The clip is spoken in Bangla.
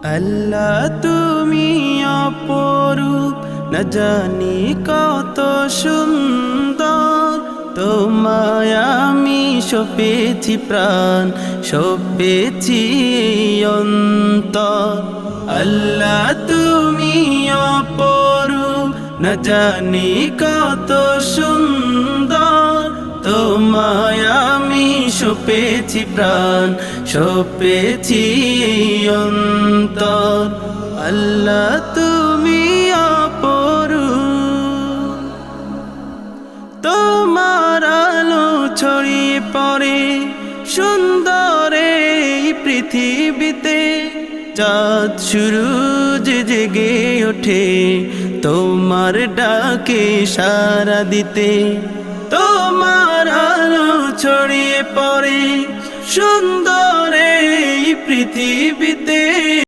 আল্লাহ তুমি অপরূপ, না জানি কত সুন্দর। তোমায় আমি সপেছি প্রাণ, সপেছি অন্তর। আল্লাহ তুমি অপরূপ, না জানি কত সুন্দর। তোমায় আমি সপেছি প্রাণ, সপেছি অন্তর। আল্লাহ তুমি অপরূপ, তোমার আলো ছড়িয়ে পড়ে সুন্দর এই পৃথিবীতে। চাঁদ সূরজ জেগে ওঠে তোমার ডাকে সাড়া দিতে। তোমার আলো ছড়িয়ে পড়ে সুন্দর এই পৃথিবীতে।